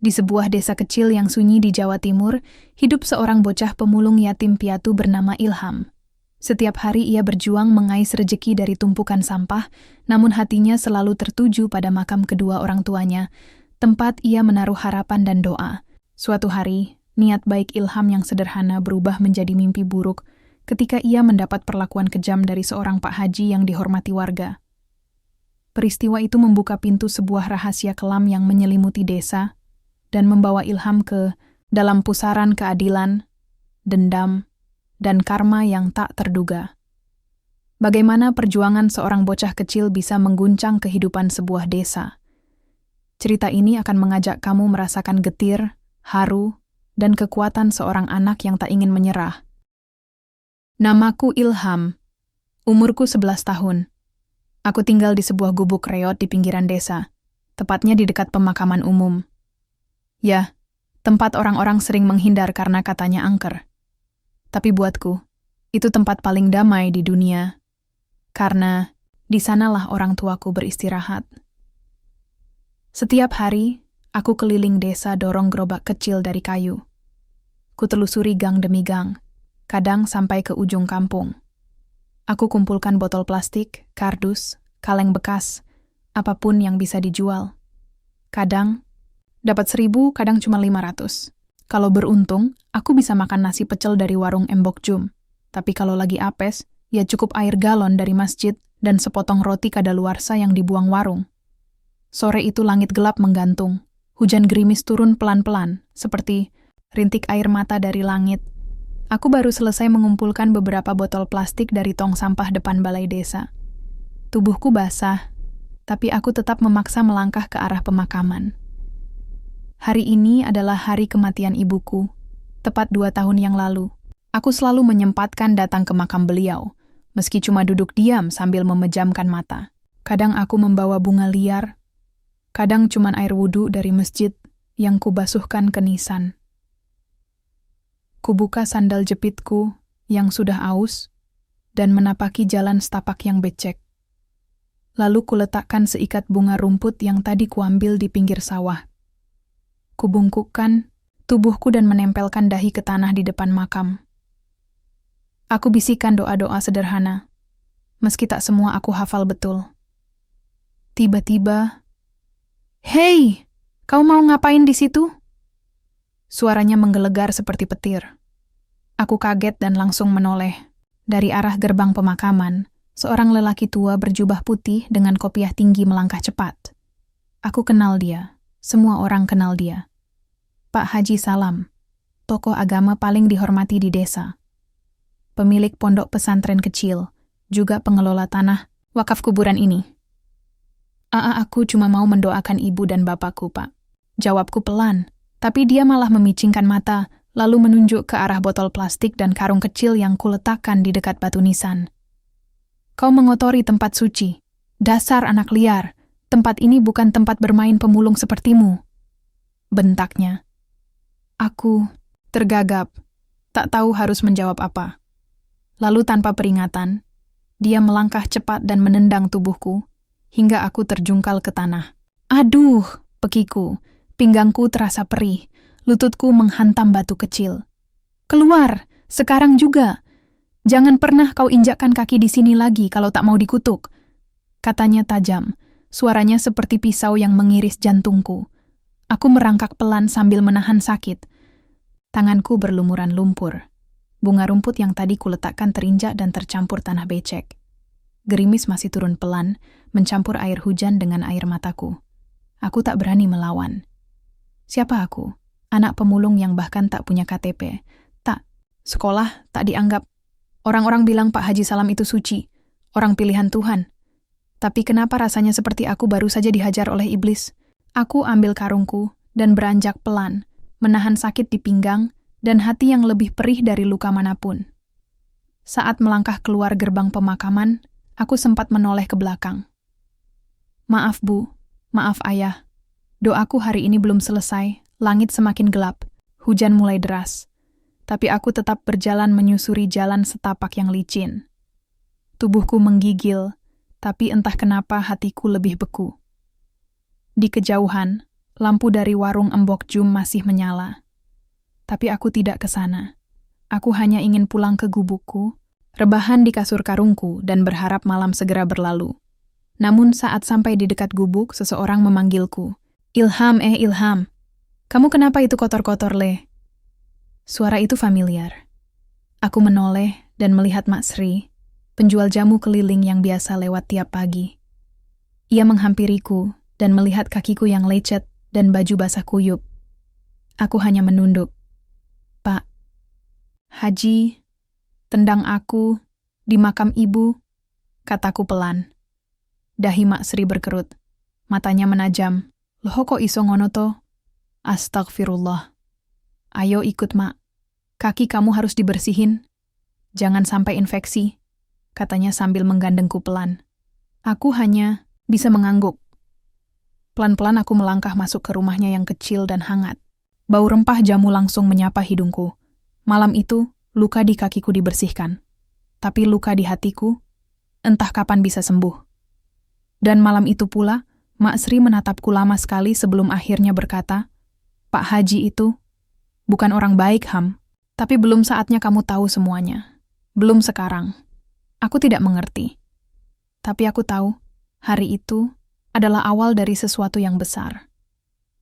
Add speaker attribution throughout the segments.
Speaker 1: Di sebuah desa kecil yang sunyi di Jawa Timur, hidup seorang bocah pemulung yatim piatu bernama Ilham. Setiap hari ia berjuang mengais rejeki dari tumpukan sampah, namun hatinya selalu tertuju pada makam kedua orang tuanya, tempat ia menaruh harapan dan doa. Suatu hari, niat baik Ilham yang sederhana berubah menjadi mimpi buruk ketika ia mendapat perlakuan kejam dari seorang Pak Haji yang dihormati warga. Peristiwa itu membuka pintu sebuah rahasia kelam yang menyelimuti desa dan membawa Ilham ke dalam pusaran keadilan, dendam, dan karma yang tak terduga. Bagaimana perjuangan seorang bocah kecil bisa mengguncang kehidupan sebuah desa? Cerita ini akan mengajak kamu merasakan getir, haru, dan kekuatan seorang anak yang tak ingin menyerah. Namaku Ilham. Umurku 11 tahun. Aku tinggal di sebuah gubuk reot di pinggiran desa, tepatnya di dekat pemakaman umum. Ya, tempat orang-orang sering menghindar karena katanya angker. Tapi buatku, itu tempat paling damai di dunia, karena di sanalah orang tuaku beristirahat. Setiap hari, aku keliling desa dorong gerobak kecil dari kayu. Kutelusuri gang demi gang, kadang sampai ke ujung kampung. Aku kumpulkan botol plastik, kardus, kaleng bekas, apapun yang bisa dijual. Kadang dapat 1.000, kadang cuma 500. Kalau beruntung, aku bisa makan nasi pecel dari warung Embok Jum. Tapi kalau lagi apes, ya cukup air galon dari masjid dan sepotong roti kadaluarsa yang dibuang warung. Sore itu langit gelap menggantung. Hujan gerimis turun pelan-pelan, seperti rintik air mata dari langit. Aku baru selesai mengumpulkan beberapa botol plastik dari tong sampah depan balai desa. Tubuhku basah, tapi aku tetap memaksa melangkah ke arah pemakaman. Hari ini adalah hari kematian ibuku, tepat 2 tahun yang lalu. Aku selalu menyempatkan datang ke makam beliau, meski cuma duduk diam sambil memejamkan mata. Kadang aku membawa bunga liar, kadang cuma air wudhu dari masjid yang kubasuhkan ke nisan. Kubuka sandal jepitku yang sudah aus dan menapaki jalan setapak yang becek. Lalu kuletakkan seikat bunga rumput yang tadi kuambil di pinggir sawah. Kubungkukkan tubuhku dan menempelkan dahi ke tanah di depan makam. Aku bisikan doa-doa sederhana, meski tak semua aku hafal betul. Tiba-tiba, "Hei, kau mau ngapain di situ?" Suaranya menggelegar seperti petir. Aku kaget dan langsung menoleh. Dari arah gerbang pemakaman, seorang lelaki tua berjubah putih dengan kopiah tinggi melangkah cepat. Aku kenal dia, semua orang kenal dia. Pak Haji Salam, tokoh agama paling dihormati di desa. Pemilik pondok pesantren kecil, juga pengelola tanah wakaf kuburan ini. Aku cuma mau mendoakan ibu dan bapakku, Pak. Jawabku pelan, tapi dia malah memicingkan mata, lalu menunjuk ke arah botol plastik dan karung kecil yang kuletakkan di dekat batu nisan. Kau mengotori tempat suci. Dasar anak liar, tempat ini bukan tempat bermain pemulung sepertimu. Bentaknya. Aku tergagap, tak tahu harus menjawab apa. Lalu tanpa peringatan, dia melangkah cepat dan menendang tubuhku, hingga aku terjungkal ke tanah. Aduh, pekiku, pinggangku terasa perih, lututku menghantam batu kecil. Keluar, sekarang juga. Jangan pernah kau injakkan kaki di sini lagi kalau tak mau dikutuk. Katanya tajam, suaranya seperti pisau yang mengiris jantungku. Aku merangkak pelan sambil menahan sakit. Tanganku berlumuran lumpur. Bunga rumput yang tadi kuletakkan terinjak dan tercampur tanah becek. Gerimis masih turun pelan, mencampur air hujan dengan air mataku. Aku tak berani melawan. Siapa aku? Anak pemulung yang bahkan tak punya KTP. Tak, sekolah tak dianggap. Orang-orang bilang Pak Haji Salam itu suci, orang pilihan Tuhan. Tapi kenapa rasanya seperti aku baru saja dihajar oleh iblis? Aku ambil karungku dan beranjak pelan, menahan sakit di pinggang dan hati yang lebih perih dari luka manapun. Saat melangkah keluar gerbang pemakaman, aku sempat menoleh ke belakang. Maaf Bu, maaf Ayah. Doaku hari ini belum selesai, langit semakin gelap, hujan mulai deras. Tapi aku tetap berjalan menyusuri jalan setapak yang licin. Tubuhku menggigil, tapi entah kenapa hatiku lebih beku. Di kejauhan, Lampu dari warung Embok Jum masih menyala. Tapi aku tidak ke sana. Aku hanya ingin pulang ke gubukku, rebahan di kasur karungku dan berharap malam segera berlalu. Namun saat sampai di dekat gubuk, seseorang memanggilku. Ilham, Ilham. Kamu kenapa itu kotor-kotor, Le? Suara itu familiar. Aku menoleh dan melihat Mak Sri, penjual jamu keliling yang biasa lewat tiap pagi. Ia menghampiriku dan melihat kakiku yang lecet dan baju basah kuyup. Aku hanya menunduk. Pak, Haji, tendang aku di makam ibu, kataku pelan. Dahi Mak Sri berkerut, matanya menajam. Loh kok iso ngono to? Astagfirullah. Ayo ikut Mak, kaki kamu harus dibersihin. Jangan sampai infeksi, katanya sambil menggandengku pelan. Aku hanya bisa mengangguk. Pelan-pelan aku melangkah masuk ke rumahnya yang kecil dan hangat. Bau rempah jamu langsung menyapa hidungku. Malam itu, luka di kakiku dibersihkan. Tapi luka di hatiku, entah kapan bisa sembuh. Dan malam itu pula, Mak Sri menatapku lama sekali sebelum akhirnya berkata, Pak Haji itu bukan orang baik, Ham. Tapi belum saatnya kamu tahu semuanya. Belum sekarang. Aku tidak mengerti. Tapi aku tahu, hari itu adalah awal dari sesuatu yang besar.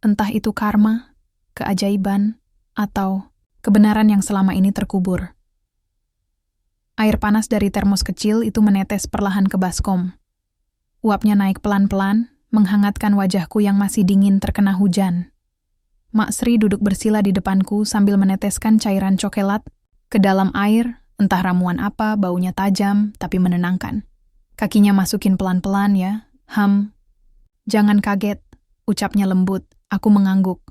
Speaker 1: Entah itu karma, keajaiban, atau kebenaran yang selama ini terkubur. Air panas dari termos kecil itu menetes perlahan ke baskom. Uapnya naik pelan-pelan, menghangatkan wajahku yang masih dingin terkena hujan. Mak Sri duduk bersila di depanku sambil meneteskan cairan coklat ke dalam air, entah ramuan apa, baunya tajam tapi menenangkan. Kakinya masukin pelan-pelan ya, Ham. Jangan kaget, ucapnya lembut, aku mengangguk.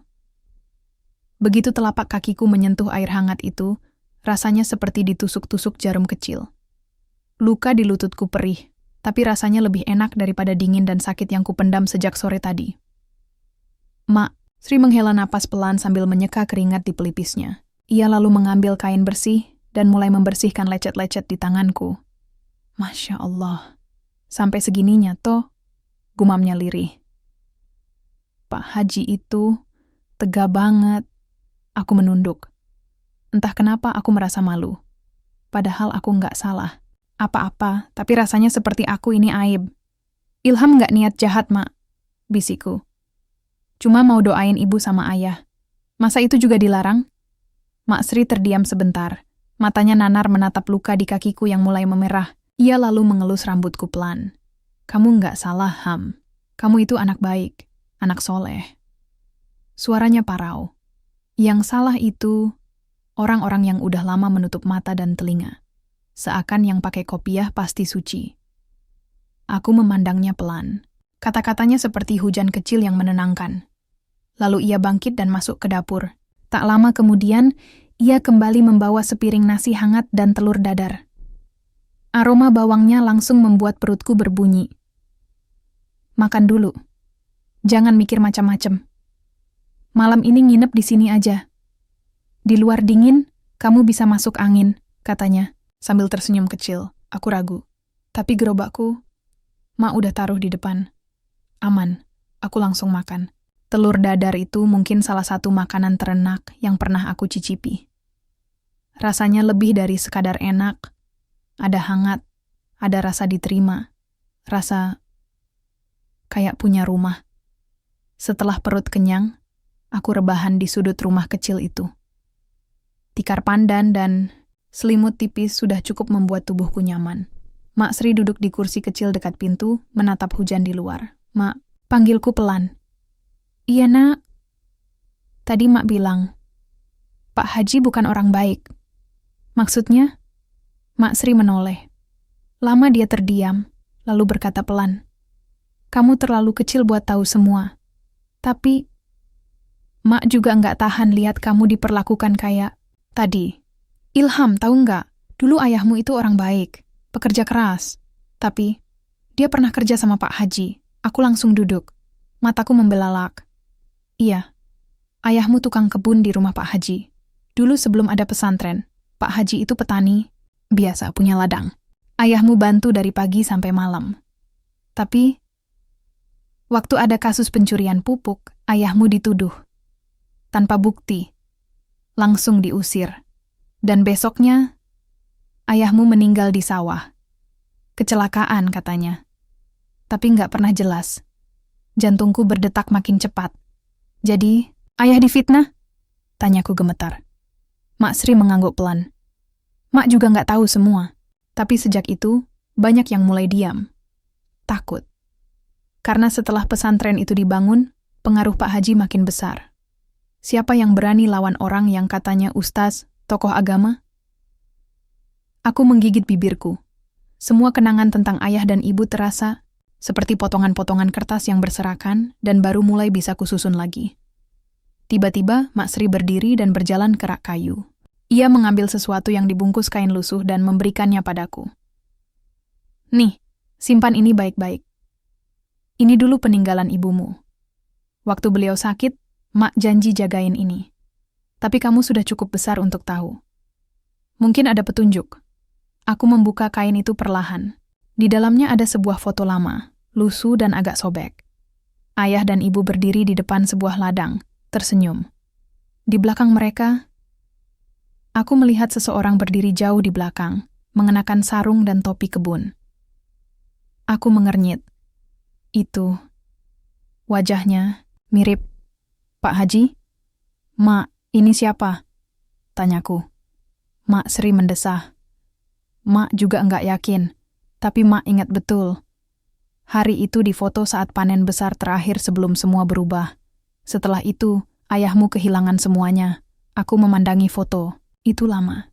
Speaker 1: Begitu telapak kakiku menyentuh air hangat itu, rasanya seperti ditusuk-tusuk jarum kecil. Luka di lututku perih, tapi rasanya lebih enak daripada dingin dan sakit yang kupendam sejak sore tadi. Mak, Sri menghela napas pelan sambil menyeka keringat di pelipisnya. Ia lalu mengambil kain bersih dan mulai membersihkan lecet-lecet di tanganku. Masya Allah, sampai segininya toh, gumamnya lirih. Pak Haji itu tega banget. Aku menunduk. Entah kenapa aku merasa malu. Padahal aku nggak salah. Apa-apa, tapi rasanya seperti aku ini aib. Ilham nggak niat jahat, Mak, bisikku. Cuma mau doain ibu sama ayah. Masa itu juga dilarang? Mak Sri terdiam sebentar. Matanya nanar menatap luka di kakiku yang mulai memerah. Ia lalu mengelus rambutku pelan. Kamu nggak salah, Ham. Kamu itu anak baik, anak soleh. Suaranya parau. Yang salah itu orang-orang yang udah lama menutup mata dan telinga. Seakan yang pakai kopiah pasti suci. Aku memandangnya pelan. Kata-katanya seperti hujan kecil yang menenangkan. Lalu ia bangkit dan masuk ke dapur. Tak lama kemudian, ia kembali membawa sepiring nasi hangat dan telur dadar. Aroma bawangnya langsung membuat perutku berbunyi. Makan dulu. Jangan mikir macam-macam. Malam ini nginep di sini aja. Di luar dingin, kamu bisa masuk angin, katanya, sambil tersenyum kecil. Aku ragu. Tapi gerobakku, Mak udah taruh di depan. Aman, aku langsung makan. Telur dadar itu mungkin salah satu makanan terenak yang pernah aku cicipi. Rasanya lebih dari sekadar enak. Ada hangat, ada rasa diterima. Rasa kayak punya rumah. Setelah perut kenyang, aku rebahan di sudut rumah kecil itu. Tikar pandan dan selimut tipis sudah cukup membuat tubuhku nyaman. Mak Sri duduk di kursi kecil dekat pintu, menatap hujan di luar. Mak, panggilku pelan. Iya, Nak. Tadi Mak bilang, Pak Haji bukan orang baik. Maksudnya? Mak Sri menoleh. Lama dia terdiam, lalu berkata pelan. Kamu terlalu kecil buat tahu semua. Tapi, Mak juga nggak tahan lihat kamu diperlakukan kayak tadi. Ilham, tahu nggak? Dulu ayahmu itu orang baik, pekerja keras. Tapi, dia pernah kerja sama Pak Haji. Aku langsung duduk. Mataku membelalak. Iya, ayahmu tukang kebun di rumah Pak Haji. Dulu sebelum ada pesantren, Pak Haji itu petani, biasa punya ladang. Ayahmu bantu dari pagi sampai malam. Tapi, waktu ada kasus pencurian pupuk, Ayahmu dituduh. Tanpa bukti. Langsung diusir. Dan besoknya, ayahmu meninggal di sawah. Kecelakaan katanya. Tapi nggak pernah jelas. Jantungku berdetak makin cepat. Jadi, ayah difitnah? Tanyaku gemetar. Mak Sri mengangguk pelan. Mak juga nggak tahu semua. Tapi sejak itu, banyak yang mulai diam. Takut. Karena setelah pesantren itu dibangun, pengaruh Pak Haji makin besar. Siapa yang berani lawan orang yang katanya ustaz, tokoh agama? Aku menggigit bibirku. Semua kenangan tentang ayah dan ibu terasa seperti potongan-potongan kertas yang berserakan dan baru mulai bisa kususun lagi. Tiba-tiba, Mak Sri berdiri dan berjalan ke rak kayu. Ia mengambil sesuatu yang dibungkus kain lusuh dan memberikannya padaku. Nih, simpan ini baik-baik. Ini dulu peninggalan ibumu. Waktu beliau sakit, Mak janji jagain ini. Tapi kamu sudah cukup besar untuk tahu. Mungkin ada petunjuk. Aku membuka kain itu perlahan. Di dalamnya ada sebuah foto lama, lusuh dan agak sobek. Ayah dan ibu berdiri di depan sebuah ladang, tersenyum. Di belakang mereka, aku melihat seseorang berdiri jauh di belakang, mengenakan sarung dan topi kebun. Aku mengernyit. Itu. Wajahnya mirip. Pak Haji? Mak, ini siapa? Tanyaku. Mak Sri mendesah. Mak juga enggak yakin. Tapi Mak ingat betul. Hari itu difoto saat panen besar terakhir sebelum semua berubah. Setelah itu, ayahmu kehilangan semuanya. Aku memandangi foto. Itu lama.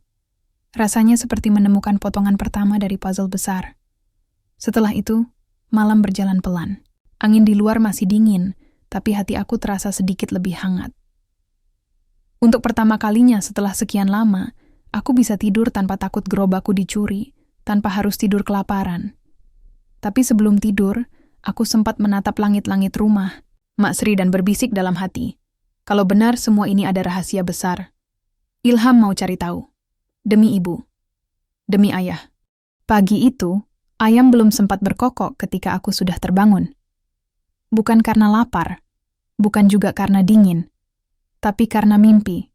Speaker 1: Rasanya seperti menemukan potongan pertama dari puzzle besar. Setelah itu, malam berjalan pelan. Angin di luar masih dingin, tapi hati aku terasa sedikit lebih hangat. Untuk pertama kalinya setelah sekian lama, aku bisa tidur tanpa takut gerobakku dicuri, tanpa harus tidur kelaparan. Tapi sebelum tidur, aku sempat menatap langit-langit rumah, Mak Sri dan berbisik dalam hati. Kalau benar semua ini ada rahasia besar. Ilham mau cari tahu. Demi ibu. Demi ayah. Pagi itu, ayam belum sempat berkokok ketika aku sudah terbangun. Bukan karena lapar, bukan juga karena dingin, tapi karena mimpi.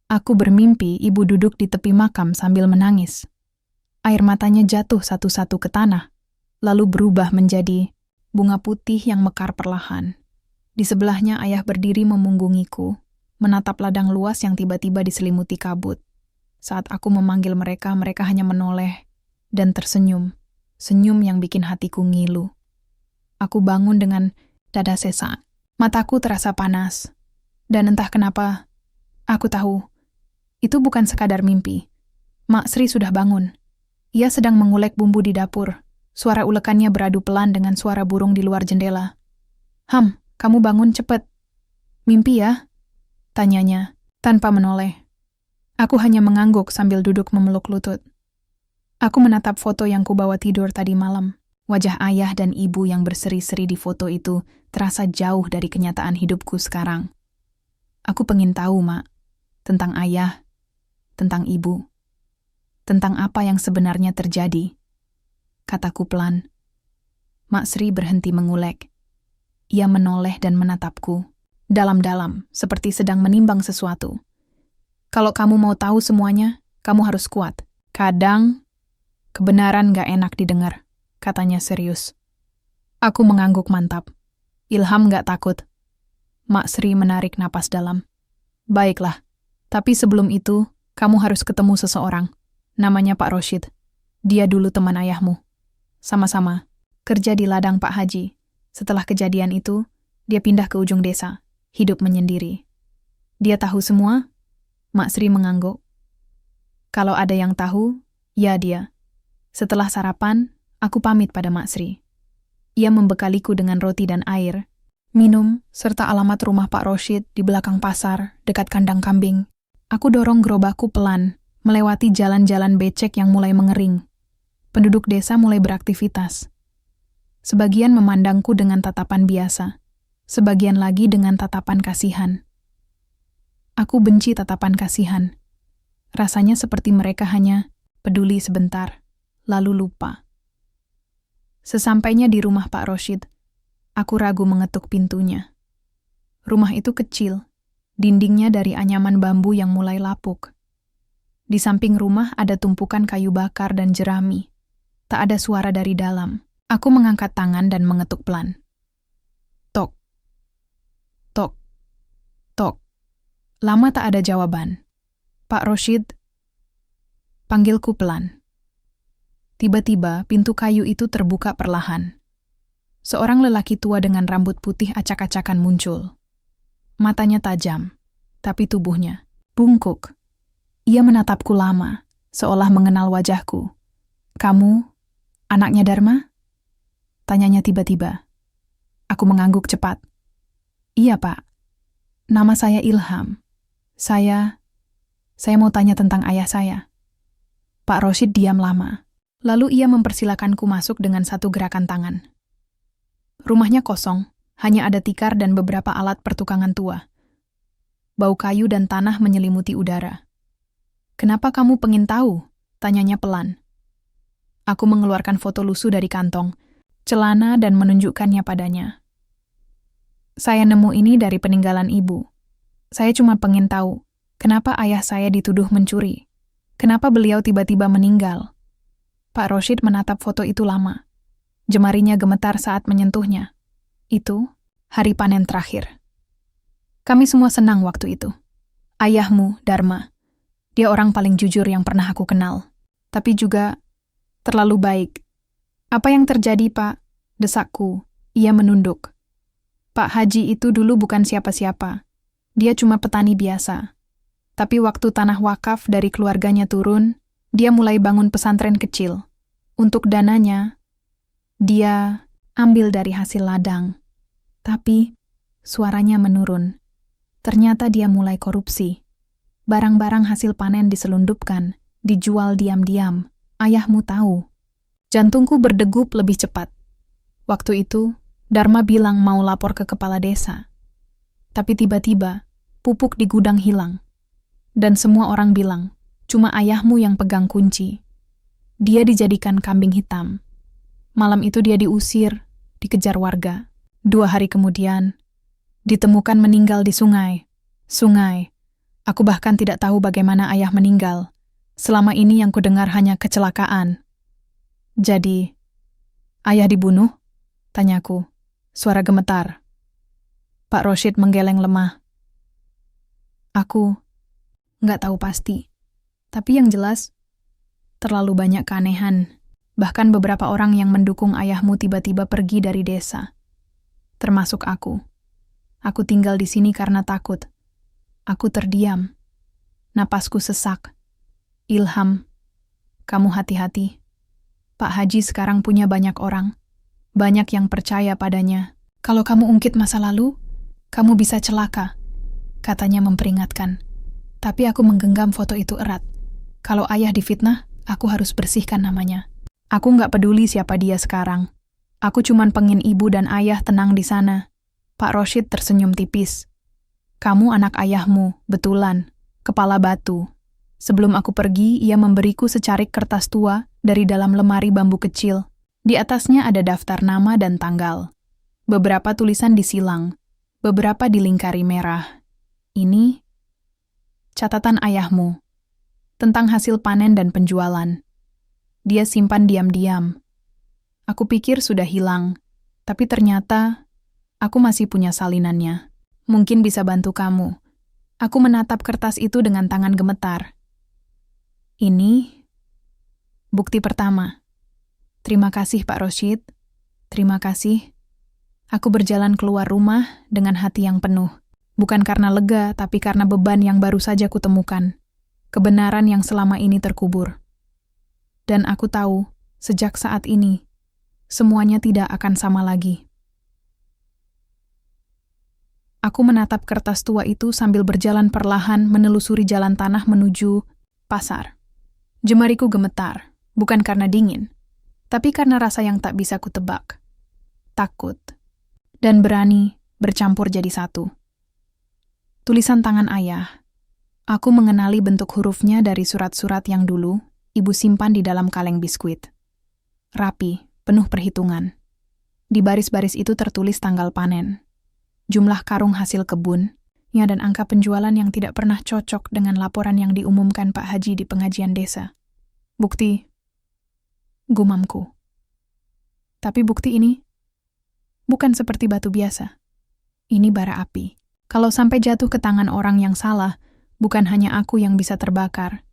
Speaker 1: Aku bermimpi ibu duduk di tepi makam sambil menangis. Air matanya jatuh satu-satu ke tanah, lalu berubah menjadi bunga putih yang mekar perlahan. Di sebelahnya ayah berdiri memunggungiku, menatap ladang luas yang tiba-tiba diselimuti kabut. Saat aku memanggil mereka, mereka hanya menoleh dan tersenyum. Senyum yang bikin hatiku ngilu. Aku bangun dengan dada sesak. Mataku terasa panas. Dan entah kenapa, aku tahu, itu bukan sekadar mimpi. Mak Sri sudah bangun. Ia sedang mengulek bumbu di dapur. Suara ulekannya beradu pelan dengan suara burung di luar jendela. Ham, kamu bangun cepet. Mimpi ya? Tanyanya, tanpa menoleh. Aku hanya mengangguk sambil duduk memeluk lutut. Aku menatap foto yang kubawa tidur tadi malam. Wajah ayah dan ibu yang berseri-seri di foto itu terasa jauh dari kenyataan hidupku sekarang. Aku pengen tahu, Mak, tentang ayah, tentang ibu, tentang apa yang sebenarnya terjadi. Kataku pelan. Mak Sri berhenti mengulek. Ia menoleh dan menatapku, dalam-dalam, seperti sedang menimbang sesuatu. Kalau kamu mau tahu semuanya, kamu harus kuat. Kadang, kebenaran gak enak didengar, katanya serius. Aku mengangguk mantap. Ilham gak takut. Mak Sri menarik napas dalam. Baiklah, tapi sebelum itu, kamu harus ketemu seseorang. Namanya Pak Roshid. Dia dulu teman ayahmu. Sama-sama, kerja di ladang Pak Haji. Setelah kejadian itu, dia pindah ke ujung desa, hidup menyendiri. Dia tahu semua? Mak Sri mengangguk. Kalau ada yang tahu, ya dia. Setelah sarapan, aku pamit pada Mak Sri. Ia membekaliku dengan roti dan air, minum, serta alamat rumah Pak Roshid di belakang pasar, dekat kandang kambing. Aku dorong gerobakku pelan, melewati jalan-jalan becek yang mulai mengering. Penduduk desa mulai beraktivitas. Sebagian memandangku dengan tatapan biasa, sebagian lagi dengan tatapan kasihan. Aku benci tatapan kasihan. Rasanya seperti mereka hanya peduli sebentar, lalu lupa. Sesampainya di rumah Pak Roshid, aku ragu mengetuk pintunya. Rumah itu kecil, dindingnya dari anyaman bambu yang mulai lapuk. Di samping rumah ada tumpukan kayu bakar dan jerami. Tak ada suara dari dalam. Aku mengangkat tangan dan mengetuk pelan. Tok, tok, tok. Lama tak ada jawaban. Pak Roshid, panggilku pelan. Tiba-tiba pintu kayu itu terbuka perlahan. Seorang lelaki tua dengan rambut putih acak-acakan muncul. Matanya tajam, tapi tubuhnya bungkuk. Ia menatapku lama, seolah mengenal wajahku. Kamu, anaknya Dharma? Tanyanya tiba-tiba. Aku mengangguk cepat. Iya, Pak. Nama saya Ilham. Saya mau tanya tentang ayah saya. Pak Roshid diam lama. Lalu ia mempersilakanku masuk dengan satu gerakan tangan. Rumahnya kosong, hanya ada tikar dan beberapa alat pertukangan tua. Bau kayu dan tanah menyelimuti udara. Kenapa kamu pengen tahu? Tanyanya pelan. Aku mengeluarkan foto lusuh dari kantong, celana dan menunjukkannya padanya. Saya nemu ini dari peninggalan ibu. Saya cuma pengen tahu, kenapa ayah saya dituduh mencuri? Kenapa beliau tiba-tiba meninggal? Pak Roshid menatap foto itu lama. Jemarinya gemetar saat menyentuhnya. Itu hari panen terakhir. Kami semua senang waktu itu. Ayahmu, Dharma. Dia orang paling jujur yang pernah aku kenal. Tapi juga terlalu baik. Apa yang terjadi, Pak? Desakku. Ia menunduk. Pak Haji itu dulu bukan siapa-siapa. Dia cuma petani biasa. Tapi waktu tanah wakaf dari keluarganya turun, dia mulai bangun pesantren kecil. Untuk dananya, dia ambil dari hasil ladang. Tapi suaranya menurun. Ternyata dia mulai korupsi. Barang-barang hasil panen diselundupkan, dijual diam-diam. Ayahmu tahu. Jantungku berdegup lebih cepat. Waktu itu, Dharma bilang mau lapor ke kepala desa. Tapi tiba-tiba, pupuk di gudang hilang. Dan semua orang bilang, cuma ayahmu yang pegang kunci. Dia dijadikan kambing hitam. Malam itu dia diusir, dikejar warga. 2 hari kemudian, ditemukan meninggal di sungai. Sungai. Aku bahkan tidak tahu bagaimana ayah meninggal. Selama ini yang kudengar hanya kecelakaan. Jadi, ayah dibunuh? Tanyaku. Suara gemetar. Pak Roshid menggeleng lemah. Aku nggak tahu pasti. Tapi yang jelas, terlalu banyak keanehan. Bahkan beberapa orang yang mendukung ayahmu tiba-tiba pergi dari desa. Termasuk aku. Aku tinggal di sini karena takut. Aku terdiam. Napasku sesak. Ilham, kamu hati-hati. Pak Haji sekarang punya banyak orang. Banyak yang percaya padanya. Kalau kamu ungkit masa lalu, kamu bisa celaka. Katanya memperingatkan. Tapi aku menggenggam foto itu erat. Kalau ayah difitnah, aku harus bersihkan namanya. Aku nggak peduli siapa dia sekarang. Aku cuman pengen ibu dan ayah tenang di sana. Pak Roshid tersenyum tipis. Kamu anak ayahmu, betulan. Kepala batu. Sebelum aku pergi, ia memberiku secarik kertas tua dari dalam lemari bambu kecil. Di atasnya ada daftar nama dan tanggal. Beberapa tulisan disilang, beberapa dilingkari merah. Ini catatan ayahmu tentang hasil panen dan penjualan. Dia simpan diam-diam. Aku pikir sudah hilang, tapi ternyata aku masih punya salinannya. Mungkin bisa bantu kamu. Aku menatap kertas itu dengan tangan gemetar. Ini bukti pertama. Terima kasih, Pak Roshid. Terima kasih. Aku berjalan keluar rumah dengan hati yang penuh. Bukan karena lega, tapi karena beban yang baru saja kutemukan. Kebenaran yang selama ini terkubur. Dan aku tahu, sejak saat ini, semuanya tidak akan sama lagi. Aku menatap kertas tua itu sambil berjalan perlahan menelusuri jalan tanah menuju pasar. Jemariku gemetar, bukan karena dingin, tapi karena rasa yang tak bisa kutebak. Takut dan berani bercampur jadi satu. Tulisan tangan ayah. Aku mengenali bentuk hurufnya dari surat-surat yang dulu ibu simpan di dalam kaleng biskuit. Rapi, penuh perhitungan. Di baris-baris itu tertulis tanggal panen. jumlah karung hasil kebun, ya dan angka penjualan yang tidak pernah cocok dengan laporan yang diumumkan Pak Haji di pengajian desa. Bukti, gumamku. Tapi bukti ini bukan seperti batu biasa. Ini bara api. Kalau sampai jatuh ke tangan orang yang salah, bukan hanya aku yang bisa terbakar.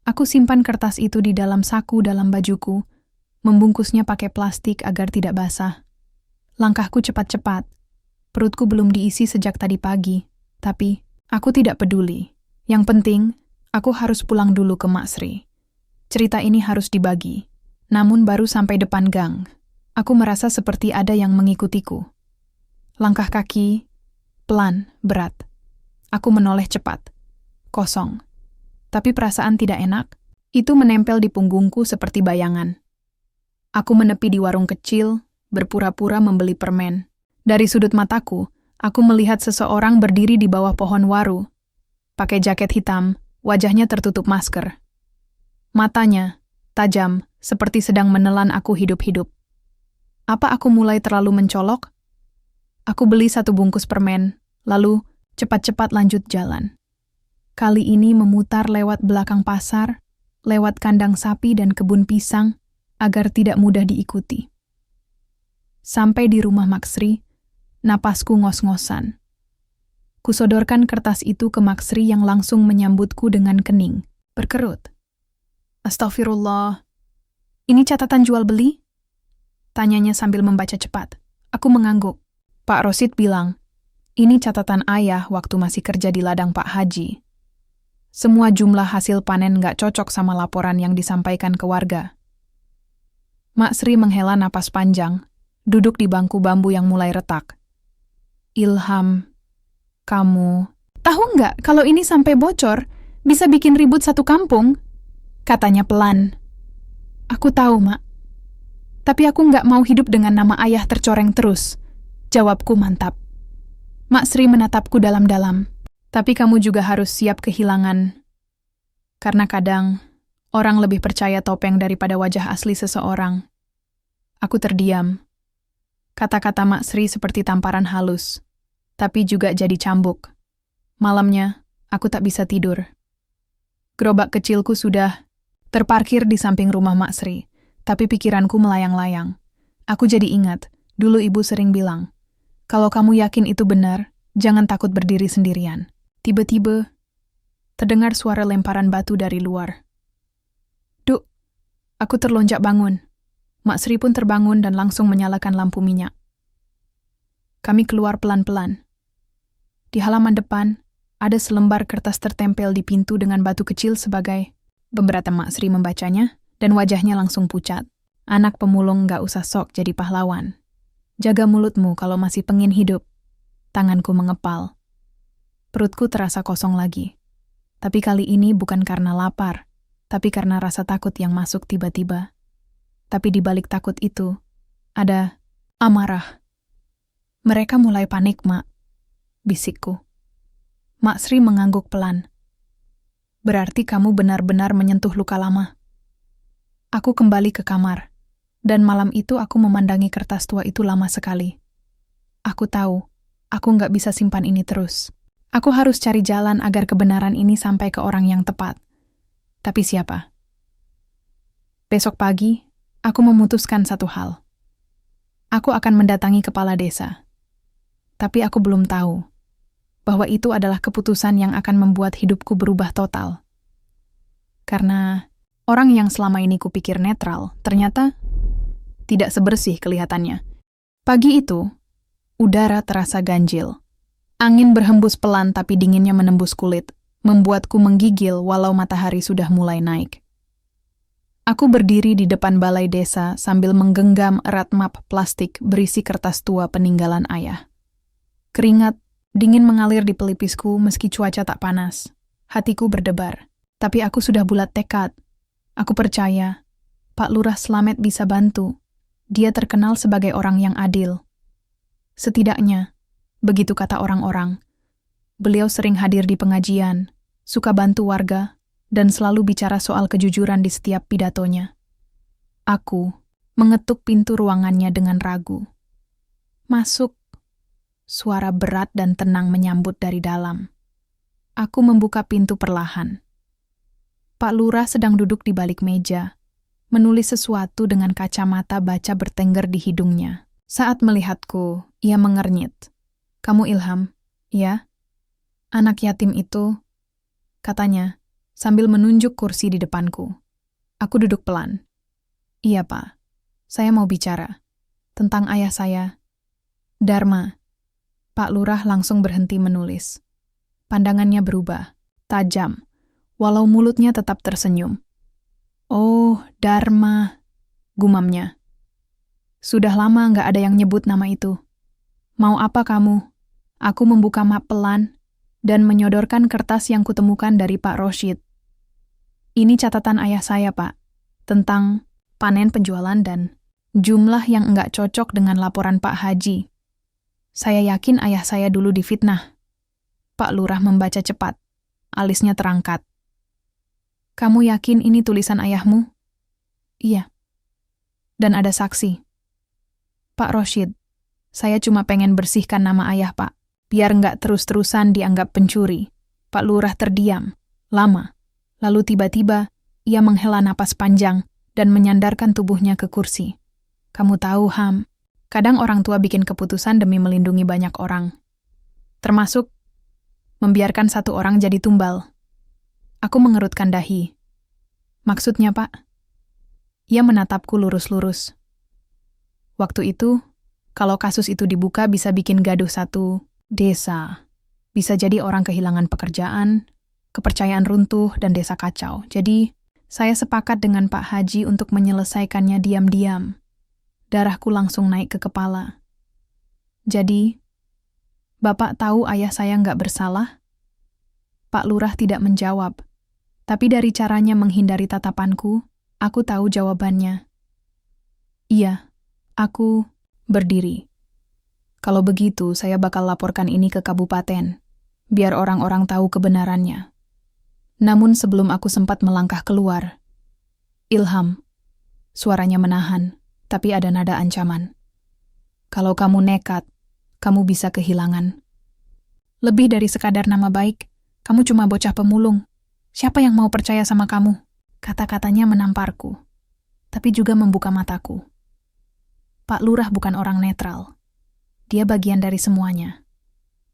Speaker 1: Aku simpan kertas itu di dalam saku dalam bajuku, membungkusnya pakai plastik agar tidak basah. Langkahku cepat-cepat. Perutku belum diisi sejak tadi pagi, tapi aku tidak peduli. Yang penting, aku harus pulang dulu ke Mak Sri. Cerita ini harus dibagi. Namun baru sampai depan gang, aku merasa seperti ada yang mengikutiku. Langkah kaki, pelan, berat. Aku menoleh cepat. Kosong. Tapi perasaan tidak enak, itu menempel di punggungku seperti bayangan. Aku menepi di warung kecil, berpura-pura membeli permen. Dari sudut mataku, aku melihat seseorang berdiri di bawah pohon waru. Pakai jaket hitam, wajahnya tertutup masker. Matanya, tajam, seperti sedang menelan aku hidup-hidup. Apa aku mulai terlalu mencolok? Aku beli 1 bungkus permen, lalu cepat-cepat lanjut jalan. Kali ini memutar lewat belakang pasar, lewat kandang sapi dan kebun pisang, agar tidak mudah diikuti. Sampai di rumah Mak Sri, napasku ngos-ngosan. Kusodorkan kertas itu ke Mak Sri yang langsung menyambutku dengan kening, berkerut. Astagfirullah, ini catatan jual beli? Tanyanya sambil membaca cepat. Aku mengangguk. Pak Rosid bilang, ini catatan ayah waktu masih kerja di ladang Pak Haji. Semua jumlah hasil panen nggak cocok sama laporan yang disampaikan ke warga. Mak Sri menghela napas panjang, duduk di bangku bambu yang mulai retak. Ilham, kamu... Tahu nggak kalau ini sampai bocor, bisa bikin ribut satu kampung? Katanya pelan. Aku tahu, Mak. Tapi aku nggak mau hidup dengan nama ayah tercoreng terus. Jawabku mantap. Mak Sri menatapku dalam-dalam. Tapi kamu juga harus siap kehilangan. Karena kadang, orang lebih percaya topeng daripada wajah asli seseorang. Aku terdiam. Kata-kata Mak Sri seperti tamparan halus. Tapi juga jadi cambuk. Malamnya, aku tak bisa tidur. Gerobak kecilku sudah terparkir di samping rumah Mak Sri. Tapi pikiranku melayang-layang. Aku jadi ingat, dulu ibu sering bilang, kalau kamu yakin itu benar, jangan takut berdiri sendirian. Tiba-tiba, terdengar suara lemparan batu dari luar. Duk, aku terlonjak bangun. Mak Sri pun terbangun dan langsung menyalakan lampu minyak. Kami keluar pelan-pelan. Di halaman depan, ada selembar kertas tertempel di pintu dengan batu kecil sebagai pemberatan. Mak Sri membacanya, dan wajahnya langsung pucat. Anak pemulung gak usah sok jadi pahlawan. Jaga mulutmu kalau masih pengen hidup. Tanganku mengepal. Perutku terasa kosong lagi. Tapi kali ini bukan karena lapar, tapi karena rasa takut yang masuk tiba-tiba. Tapi di balik takut itu, ada amarah. Mereka mulai panik, Mak. Bisikku. Mak Sri mengangguk pelan. Berarti kamu benar-benar menyentuh luka lama. Aku kembali ke kamar, dan malam itu aku memandangi kertas tua itu lama sekali. Aku tahu, aku nggak bisa simpan ini terus. Aku harus cari jalan agar kebenaran ini sampai ke orang yang tepat. Tapi siapa? Besok pagi, aku memutuskan satu hal. Aku akan mendatangi kepala desa. Tapi aku belum tahu bahwa itu adalah keputusan yang akan membuat hidupku berubah total. Karena orang yang selama ini kupikir netral, ternyata tidak sebersih kelihatannya. Pagi itu, udara terasa ganjil. Angin berhembus pelan tapi dinginnya menembus kulit, membuatku menggigil walau matahari sudah mulai naik. Aku berdiri di depan balai desa sambil menggenggam erat map plastik berisi kertas tua peninggalan ayah. Keringat dingin mengalir di pelipisku meski cuaca tak panas. Hatiku berdebar, tapi aku sudah bulat tekad. Aku percaya, Pak Lurah Slamet bisa bantu. Dia terkenal sebagai orang yang adil. Setidaknya, begitu kata orang-orang. Beliau sering hadir di pengajian, suka bantu warga, dan selalu bicara soal kejujuran di setiap pidatonya. Aku mengetuk pintu ruangannya dengan ragu. Masuk, Suara berat dan tenang menyambut dari dalam. Aku membuka pintu perlahan. Pak Lurah sedang duduk di balik meja, menulis sesuatu dengan kacamata baca bertengger di hidungnya. Saat melihatku, ia mengernyit. "Kamu Ilham, ya? Anak yatim itu," katanya, sambil menunjuk kursi di depanku. Aku duduk pelan. "Iya, Pak. Saya mau bicara. Tentang ayah saya, Dharma." Pak Lurah langsung berhenti menulis. Pandangannya berubah, tajam, walau mulutnya tetap tersenyum. "Oh, Dharma," gumamnya. "Sudah lama nggak ada yang nyebut nama itu. Mau apa kamu?" Aku membuka map pelan dan menyodorkan kertas yang kutemukan dari Pak Roshid. "Ini catatan ayah saya, Pak, tentang panen penjualan dan jumlah yang nggak cocok dengan laporan Pak Haji. Saya yakin ayah saya dulu difitnah." Pak Lurah membaca cepat, alisnya terangkat. "Kamu yakin ini tulisan ayahmu?" "Iya." "Dan ada saksi?" "Pak Roshid, saya cuma pengen bersihkan nama ayah, Pak, biar nggak terus-terusan dianggap pencuri." Pak Lurah terdiam, lama. Lalu tiba-tiba, ia menghela napas panjang dan menyandarkan tubuhnya ke kursi. "Kamu tahu, Ham, kadang orang tua bikin keputusan demi melindungi banyak orang. Termasuk membiarkan satu orang jadi tumbal." Aku mengerutkan dahi. "Maksudnya, Pak?" Ia menatapku lurus-lurus. "Waktu itu, kalau kasus itu dibuka bisa bikin gaduh satu desa. Bisa jadi orang kehilangan pekerjaan, kepercayaan runtuh, dan desa kacau. Jadi, saya sepakat dengan Pak Haji untuk menyelesaikannya diam-diam." Darahku langsung naik ke kepala. "Jadi, Bapak tahu ayah saya nggak bersalah?" Pak Lurah tidak menjawab, tapi dari caranya menghindari tatapanku, aku tahu jawabannya. "Iya, aku berdiri. Kalau begitu, saya bakal laporkan ini ke kabupaten, biar orang-orang tahu kebenarannya." Namun sebelum aku sempat melangkah keluar, "Ilham," suaranya menahan, tapi ada nada ancaman. "Kalau kamu nekat, kamu bisa kehilangan. Lebih dari sekadar nama baik, kamu cuma bocah pemulung. Siapa yang mau percaya sama kamu?" Kata-katanya menamparku, tapi juga membuka mataku. Pak Lurah bukan orang netral. Dia bagian dari semuanya.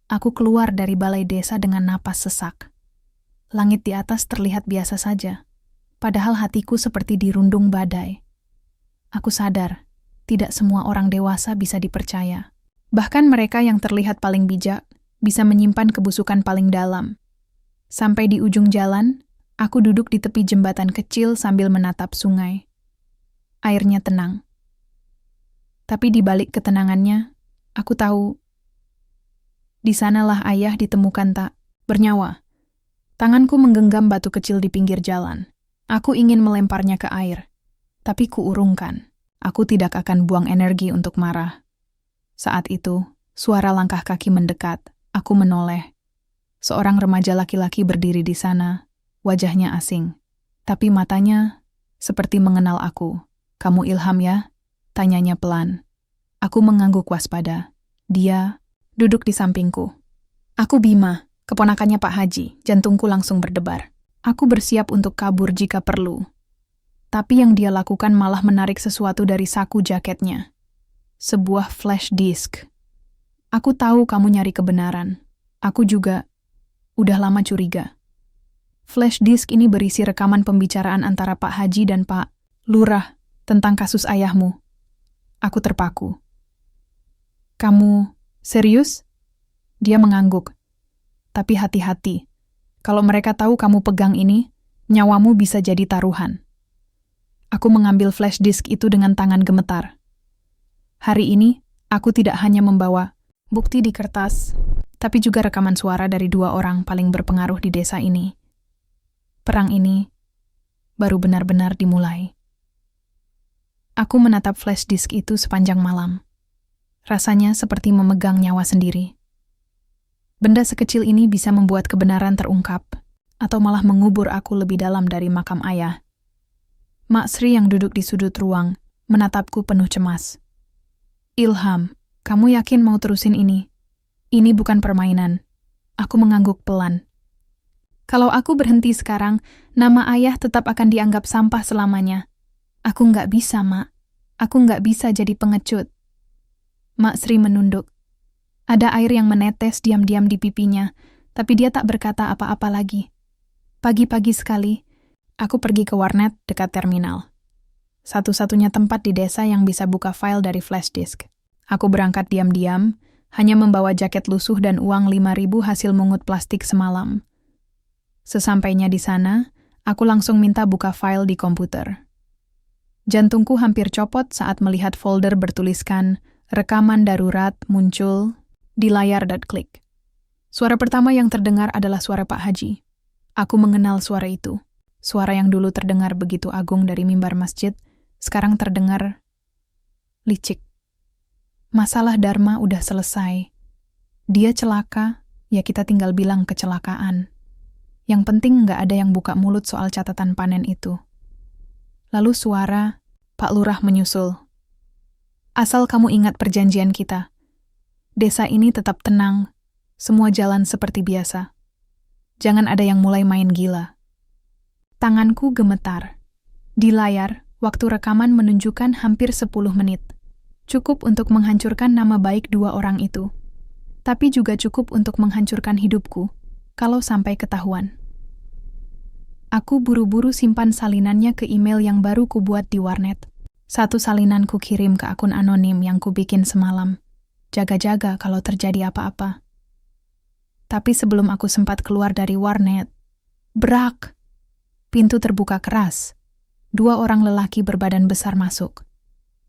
Speaker 1: Aku keluar dari balai desa dengan napas sesak. Langit di atas terlihat biasa saja, padahal hatiku seperti dirundung badai. Aku sadar, tidak semua orang dewasa bisa dipercaya. Bahkan mereka yang terlihat paling bijak, bisa menyimpan kebusukan paling dalam. Sampai di ujung jalan, aku duduk di tepi jembatan kecil sambil menatap sungai. Airnya tenang. Tapi di balik ketenangannya, aku tahu, di sanalah ayah ditemukan tak bernyawa. Tanganku menggenggam batu kecil di pinggir jalan. Aku ingin melemparnya ke air. Tapi kuurungkan, aku tidak akan buang energi untuk marah. Saat itu, suara langkah kaki mendekat. Aku menoleh. Seorang remaja laki-laki berdiri di sana, wajahnya asing. Tapi matanya seperti mengenal aku. "Kamu Ilham ya?" tanyanya pelan. Aku mengangguk waspada. Dia duduk di sampingku. "Aku Bima, keponakannya Pak Haji." Jantungku langsung berdebar. Aku bersiap untuk kabur jika perlu. Tapi yang dia lakukan malah menarik sesuatu dari saku jaketnya. Sebuah flash disk. "Aku tahu kamu nyari kebenaran. Aku juga udah lama curiga." Flash disk ini berisi rekaman pembicaraan antara Pak Haji dan Pak Lurah tentang kasus ayahmu. Aku terpaku. "Kamu serius?" Dia mengangguk. "Tapi hati-hati. Kalau mereka tahu kamu pegang ini, nyawamu bisa jadi taruhan." Aku mengambil flash disk itu dengan tangan gemetar. Hari ini, aku tidak hanya membawa bukti di kertas, tapi juga rekaman suara dari 2 orang paling berpengaruh di desa ini. Perang ini baru benar-benar dimulai. Aku menatap flash disk itu sepanjang malam. Rasanya seperti memegang nyawa sendiri. Benda sekecil ini bisa membuat kebenaran terungkap, atau malah mengubur aku lebih dalam dari makam ayah. Mak Sri yang duduk di sudut ruang menatapku penuh cemas. "Ilham, kamu yakin mau terusin ini?" Ini bukan permainan. Aku mengangguk pelan. Kalau aku berhenti sekarang, nama ayah tetap akan dianggap sampah selamanya. Aku nggak bisa, Mak. Aku nggak bisa jadi pengecut. Mak Sri menunduk. Ada air yang menetes diam-diam di pipinya, tapi dia tak berkata apa-apa lagi. Pagi-pagi sekali, aku pergi ke warnet dekat terminal. Satu-satunya tempat di desa yang bisa buka file dari flash disk. Aku berangkat diam-diam, hanya membawa jaket lusuh dan uang 5.000 hasil mungut plastik semalam. Sesampainya di sana, aku langsung minta buka file di komputer. Jantungku hampir copot saat melihat folder bertuliskan rekaman darurat muncul di layar .klik. Suara pertama yang terdengar adalah suara Pak Haji. Aku mengenal suara itu. Suara yang dulu terdengar begitu agung dari mimbar masjid, sekarang terdengar licik. Masalah Dharma udah selesai. Dia celaka, ya kita tinggal bilang kecelakaan. Yang penting nggak ada yang buka mulut soal catatan panen itu. Lalu suara Pak Lurah menyusul. Asal kamu ingat perjanjian kita. Desa ini tetap tenang, semua jalan seperti biasa. Jangan ada yang mulai main gila. Tanganku gemetar. Di layar, waktu rekaman menunjukkan hampir 10 menit. Cukup untuk menghancurkan nama baik dua orang itu. Tapi juga cukup untuk menghancurkan hidupku, kalau sampai ketahuan. Aku buru-buru simpan salinannya ke email yang baru kubuat di warnet. Satu salinan ku kirim ke akun anonim yang ku bikin semalam. Jaga-jaga kalau terjadi apa-apa. Tapi sebelum aku sempat keluar dari warnet, brak! Pintu terbuka keras. 2 orang lelaki berbadan besar masuk.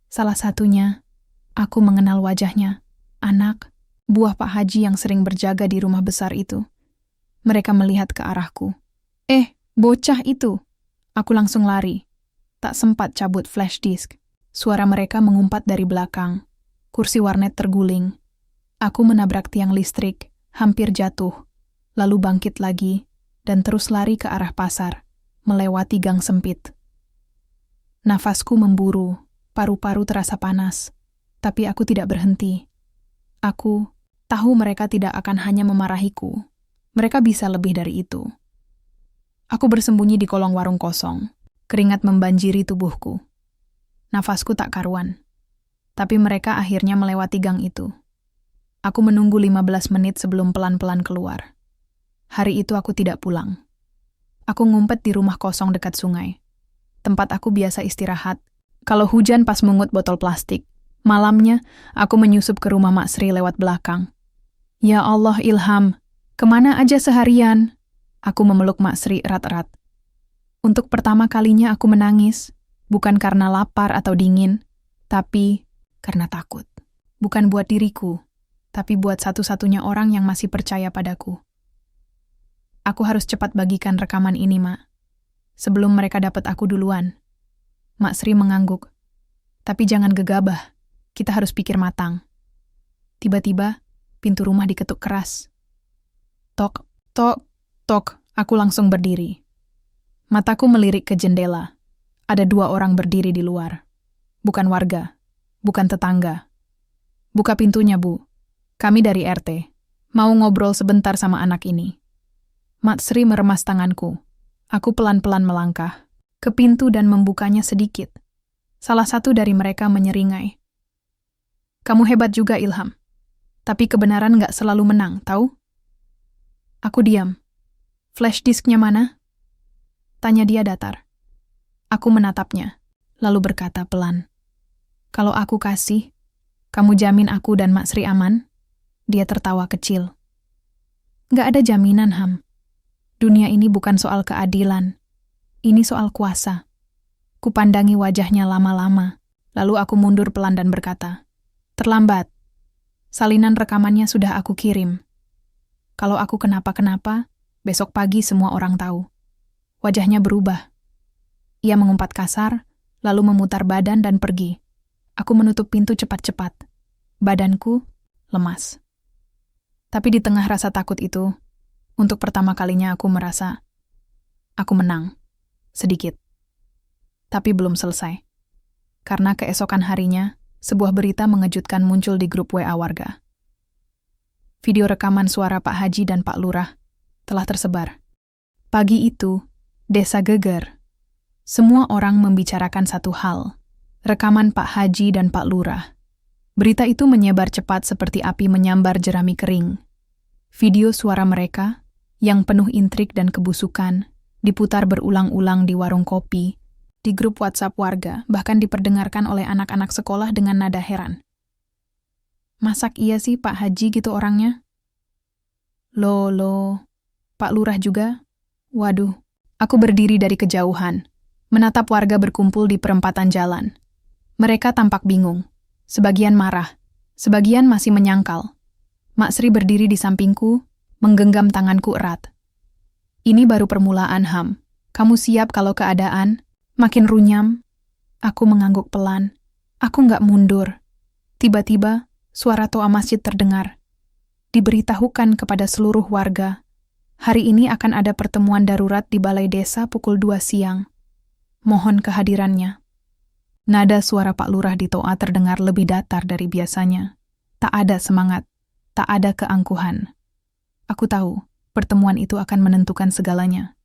Speaker 1: Salah satunya, aku mengenal wajahnya. Anak, buah Pak Haji yang sering berjaga di rumah besar itu. Mereka melihat ke arahku. Bocah itu! Aku langsung lari. Tak sempat cabut flash disk. Suara mereka mengumpat dari belakang. Kursi warnet terguling. Aku menabrak tiang listrik, hampir jatuh. Lalu bangkit lagi, dan terus lari ke arah pasar, melewati gang sempit. Nafasku memburu, paru-paru terasa panas. Tapi aku tidak berhenti. Aku tahu mereka tidak akan hanya memarahiku. Mereka bisa lebih dari itu. Aku bersembunyi di kolong warung kosong. Keringat membanjiri tubuhku. Nafasku tak karuan. Tapi mereka akhirnya melewati gang itu. Aku menunggu 15 menit sebelum pelan-pelan keluar. Hari itu aku tidak pulang. Aku ngumpet di rumah kosong dekat sungai. Tempat aku biasa istirahat. Kalau hujan pas mungut botol plastik. Malamnya, aku menyusup ke rumah Mak Sri lewat belakang. Ya Allah, Ilham, kemana aja seharian? Aku memeluk Mak Sri erat-erat. Untuk pertama kalinya aku menangis, bukan karena lapar atau dingin, tapi karena takut. Bukan buat diriku, tapi buat satu-satunya orang yang masih percaya padaku. Aku harus cepat bagikan rekaman ini, Mak. Sebelum mereka dapat aku duluan. Mak Sri mengangguk. Tapi jangan gegabah, kita harus pikir matang. Tiba-tiba, pintu rumah diketuk keras. Tok, tok, tok, aku langsung berdiri. Mataku melirik ke jendela. Ada 2 orang berdiri di luar. Bukan warga, bukan tetangga. Buka pintunya, Bu. Kami dari RT. Mau ngobrol sebentar sama anak ini. Mak Sri meremas tanganku. Aku pelan-pelan melangkah ke pintu dan membukanya sedikit. Salah satu dari mereka menyeringai. Kamu hebat juga, Ilham. Tapi kebenaran nggak selalu menang, tahu? Aku diam. Flash disknya mana? Tanya dia datar. Aku menatapnya, lalu berkata pelan. Kalau aku kasih, kamu jamin aku dan Mak Sri aman? Dia tertawa kecil. Nggak ada jaminan, Ham. Dunia ini bukan soal keadilan. Ini soal kuasa. Kupandangi wajahnya lama-lama, lalu aku mundur pelan dan berkata, terlambat. Salinan rekamannya sudah aku kirim. Kalau aku kenapa-kenapa, besok pagi semua orang tahu. Wajahnya berubah. Ia mengumpat kasar, lalu memutar badan dan pergi. Aku menutup pintu cepat-cepat. Badanku lemas. Tapi di tengah rasa takut itu, untuk pertama kalinya aku merasa aku menang. Sedikit. Tapi belum selesai. Karena keesokan harinya, sebuah berita mengejutkan muncul di grup WA warga. Video rekaman suara Pak Haji dan Pak Lurah telah tersebar. Pagi itu, desa geger. Semua orang membicarakan satu hal, rekaman Pak Haji dan Pak Lurah. Berita itu menyebar cepat seperti api menyambar jerami kering. Video suara mereka, yang penuh intrik dan kebusukan, diputar berulang-ulang di warung kopi, di grup WhatsApp warga, bahkan diperdengarkan oleh anak-anak sekolah dengan nada heran. Masak iya sih Pak Haji gitu orangnya? Loh, Pak Lurah juga? Waduh, aku berdiri dari kejauhan, menatap warga berkumpul di perempatan jalan. Mereka tampak bingung, sebagian marah, sebagian masih menyangkal. Mak Sri berdiri di sampingku, menggenggam tanganku erat. Ini baru permulaan, Ham. Kamu siap kalau keadaan makin runyam? Aku mengangguk pelan. Aku nggak mundur. Tiba-tiba, suara toa masjid terdengar. Diberitahukan kepada seluruh warga, hari ini akan ada pertemuan darurat di balai desa pukul 2 siang. Mohon kehadirannya. Nada suara Pak Lurah di toa terdengar lebih datar dari biasanya. Tak ada semangat, tak ada keangkuhan. Aku tahu, pertemuan itu akan menentukan segalanya.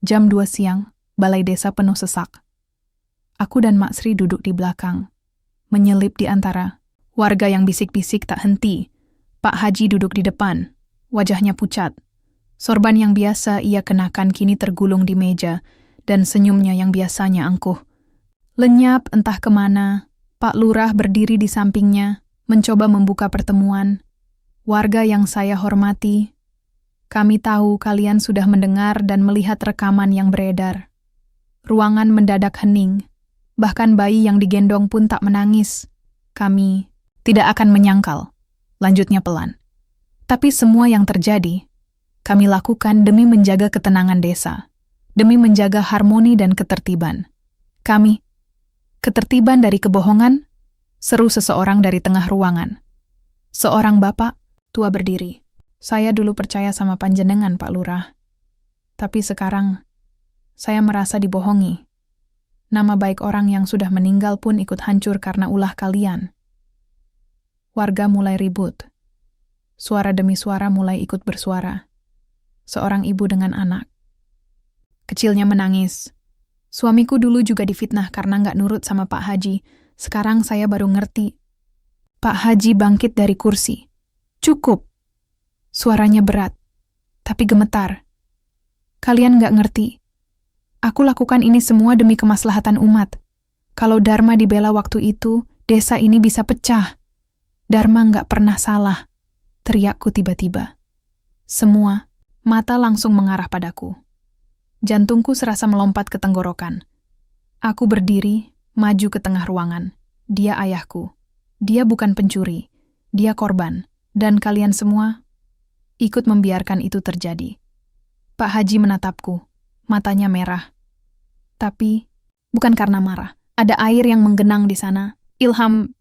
Speaker 1: Jam 2 siang, balai desa penuh sesak. Aku dan Mak Sri duduk di belakang, menyelip di antara warga yang bisik-bisik tak henti. Pak Haji duduk di depan, wajahnya pucat. Sorban yang biasa ia kenakan kini tergulung di meja, dan senyumnya yang biasanya angkuh. Lenyap entah kemana, Pak Lurah berdiri di sampingnya, mencoba membuka pertemuan. Warga yang saya hormati, kami tahu kalian sudah mendengar dan melihat rekaman yang beredar. Ruangan mendadak hening, bahkan bayi yang digendong pun tak menangis. Kami tidak akan menyangkal, lanjutnya pelan. Tapi semua yang terjadi, kami lakukan demi menjaga ketenangan desa, demi menjaga harmoni dan ketertiban. Ketertiban dari kebohongan, seru seseorang dari tengah ruangan. Seorang bapak tua berdiri. Saya dulu percaya sama panjenengan, Pak Lurah. Tapi sekarang, saya merasa dibohongi. Nama baik orang yang sudah meninggal pun ikut hancur karena ulah kalian. Warga mulai ribut. Suara demi suara mulai ikut bersuara. Seorang ibu dengan anak. Kecilnya menangis. Suamiku dulu juga difitnah karena nggak nurut sama Pak Haji. Sekarang saya baru ngerti. Pak Haji bangkit dari kursi. Cukup. Suaranya berat, tapi gemetar. Kalian nggak ngerti. Aku lakukan ini semua demi kemaslahatan umat. Kalau Dharma dibela waktu itu, desa ini bisa pecah. Dharma nggak pernah salah, teriakku tiba-tiba. Semua, mata langsung mengarah padaku. Jantungku serasa melompat ke tenggorokan. Aku berdiri, maju ke tengah ruangan. Dia ayahku. Dia bukan pencuri. Dia korban. Dan kalian semua ikut membiarkan itu terjadi. Pak Haji menatapku, matanya merah. Tapi, bukan karena marah. Ada air yang menggenang di sana. Ilham,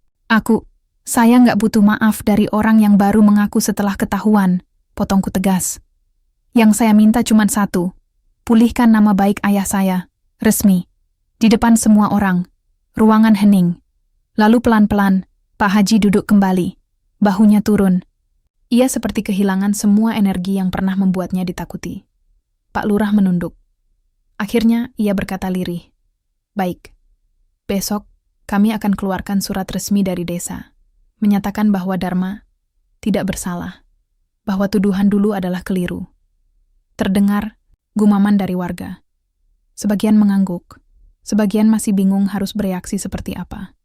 Speaker 1: saya nggak butuh maaf dari orang yang baru mengaku setelah ketahuan, potongku tegas. Yang saya minta cuma satu, pulihkan nama baik ayah saya, resmi, di depan semua orang. Ruangan hening. Lalu pelan-pelan, Pak Haji duduk kembali, bahunya turun. Ia seperti kehilangan semua energi yang pernah membuatnya ditakuti. Pak Lurah menunduk. Akhirnya ia berkata lirih, "Baik, besok kami akan keluarkan surat resmi dari desa, menyatakan bahwa Dharma tidak bersalah, bahwa tuduhan dulu adalah keliru." Terdengar gumaman dari warga. Sebagian mengangguk, sebagian masih bingung harus bereaksi seperti apa.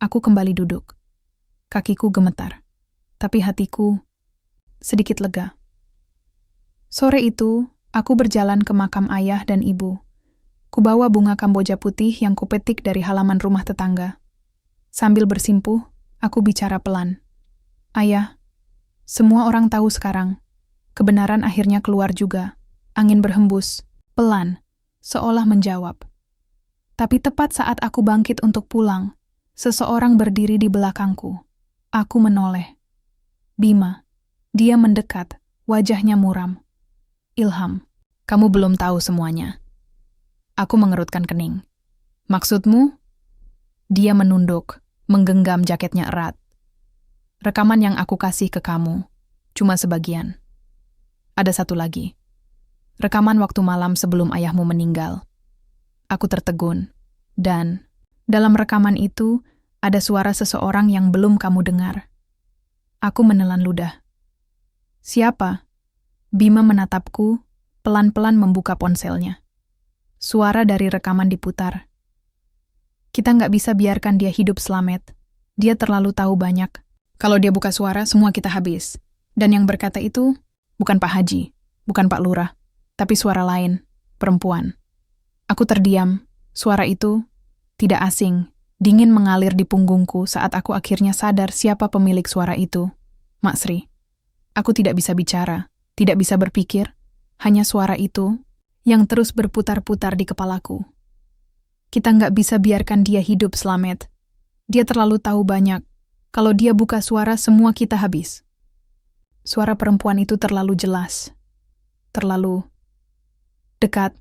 Speaker 1: Aku kembali duduk. Kakiku gemetar, tapi hatiku sedikit lega. Sore itu, aku berjalan ke makam ayah dan ibu. Kubawa bunga kamboja putih yang kupetik dari halaman rumah tetangga. Sambil bersimpuh, aku bicara pelan. Ayah, semua orang tahu sekarang. Kebenaran akhirnya keluar juga. Angin berhembus, pelan, seolah menjawab. Tapi tepat saat aku bangkit untuk pulang, seseorang berdiri di belakangku. Aku menoleh. Bima. Dia mendekat, wajahnya muram. Ilham, kamu belum tahu semuanya. Aku mengerutkan kening. Maksudmu? Dia menunduk, menggenggam jaketnya erat. Rekaman yang aku kasih ke kamu. cuma sebagian. Ada satu lagi. Rekaman waktu malam sebelum ayahmu meninggal. Aku tertegun, dan dalam rekaman itu ada suara seseorang yang belum kamu dengar. Aku menelan ludah. Siapa? Bima menatapku, pelan-pelan membuka ponselnya. Suara dari rekaman diputar. Kita nggak bisa biarkan dia hidup selamat. Dia terlalu tahu banyak. Kalau dia buka suara, semua kita habis. Dan yang berkata itu bukan Pak Haji, bukan Pak Lurah, tapi suara lain, perempuan. Aku terdiam. Suara itu tidak asing, dingin mengalir di punggungku saat aku akhirnya sadar siapa pemilik suara itu. Mak Sri. Aku tidak bisa bicara, tidak bisa berpikir, hanya suara itu yang terus berputar-putar di kepalaku. Kita nggak bisa biarkan dia hidup selamat. Dia terlalu tahu banyak. Kalau dia buka suara, semua kita habis. Suara perempuan itu terlalu jelas. Terlalu dekat.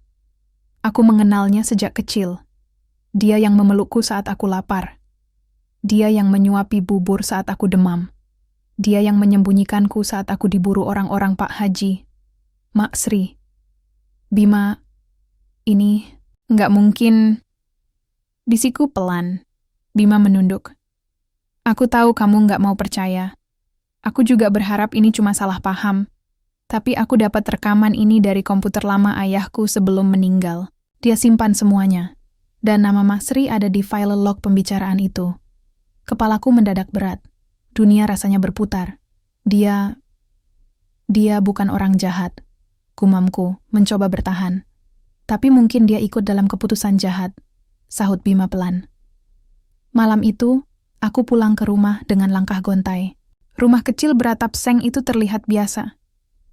Speaker 1: Aku mengenalnya sejak kecil. Dia yang memelukku saat aku lapar. Dia yang menyuapi bubur saat aku demam. Dia yang menyembunyikanku saat aku diburu orang-orang Pak Haji. Mak Sri. Bima, ini nggak mungkin. Bisiku pelan. Bima menunduk. Aku tahu kamu nggak mau percaya. Aku juga berharap ini cuma salah paham. Tapi aku dapat rekaman ini dari komputer lama ayahku sebelum meninggal. Dia simpan semuanya. Dan nama Mak Sri ada di file log pembicaraan itu. Kepalaku mendadak berat. Dunia rasanya berputar. Dia bukan orang jahat. Gumamku mencoba bertahan. Tapi mungkin dia ikut dalam keputusan jahat, sahut Bima pelan. Malam itu, aku pulang ke rumah dengan langkah gontai. Rumah kecil beratap seng itu terlihat biasa.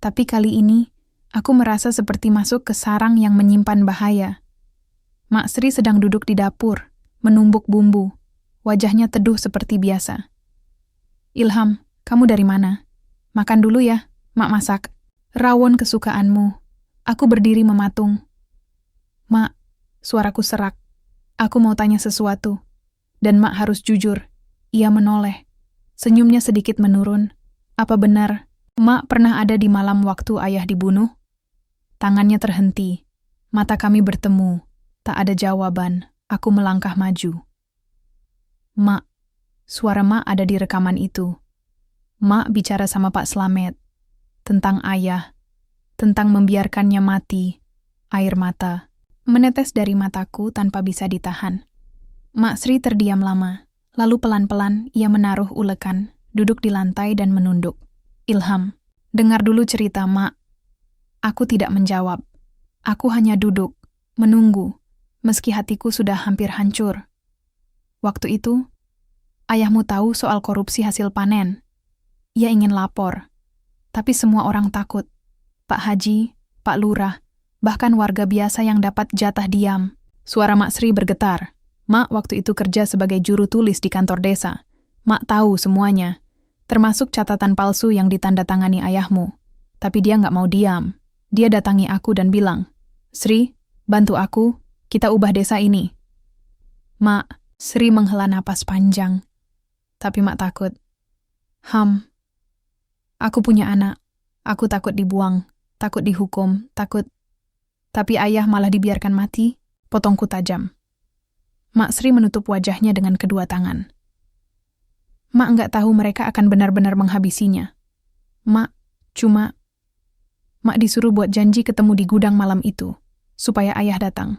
Speaker 1: Tapi kali ini, aku merasa seperti masuk ke sarang yang menyimpan bahaya. Mak Sri sedang duduk di dapur, menumbuk bumbu. Wajahnya teduh seperti biasa. Ilham, kamu dari mana? Makan dulu ya, Mak masak. Rawon kesukaanmu. Aku berdiri mematung. Mak, suaraku serak. Aku mau tanya sesuatu. Dan Mak harus jujur. Ia menoleh. Senyumnya sedikit menurun. Apa benar, Mak pernah ada di malam waktu ayah dibunuh? Tangannya terhenti. Mata kami bertemu. Tak ada jawaban. Aku melangkah maju. Mak. Suara Mak ada di rekaman itu. Mak bicara sama Pak Slamet. Tentang ayah. Tentang membiarkannya mati. Air mata menetes dari mataku tanpa bisa ditahan. Mak Sri terdiam lama. Lalu pelan-pelan ia menaruh ulekan, duduk di lantai dan menunduk. Ilham, dengar dulu cerita Mak. Aku tidak menjawab. Aku hanya duduk, menunggu, meski hatiku sudah hampir hancur. Waktu itu, ayahmu tahu soal korupsi hasil panen. Ia ingin lapor, tapi semua orang takut. Pak Haji, Pak Lurah, bahkan warga biasa yang dapat jatah diam. Suara Mak Sri bergetar. Mak waktu itu kerja sebagai juru tulis di kantor desa. Mak tahu semuanya, termasuk catatan palsu yang ditandatangani ayahmu. Tapi dia nggak mau diam. Dia datangi aku dan bilang, Sri, bantu aku, kita ubah desa ini. Mak, Sri menghela napas panjang. Tapi Mak takut. Aku punya anak. Aku takut dibuang, takut dihukum, takut. Tapi ayah malah dibiarkan mati, potongku tajam. Mak Sri menutup wajahnya dengan kedua tangan. Mak nggak tahu mereka akan benar-benar menghabisinya. Mak disuruh buat janji ketemu di gudang malam itu, supaya ayah datang.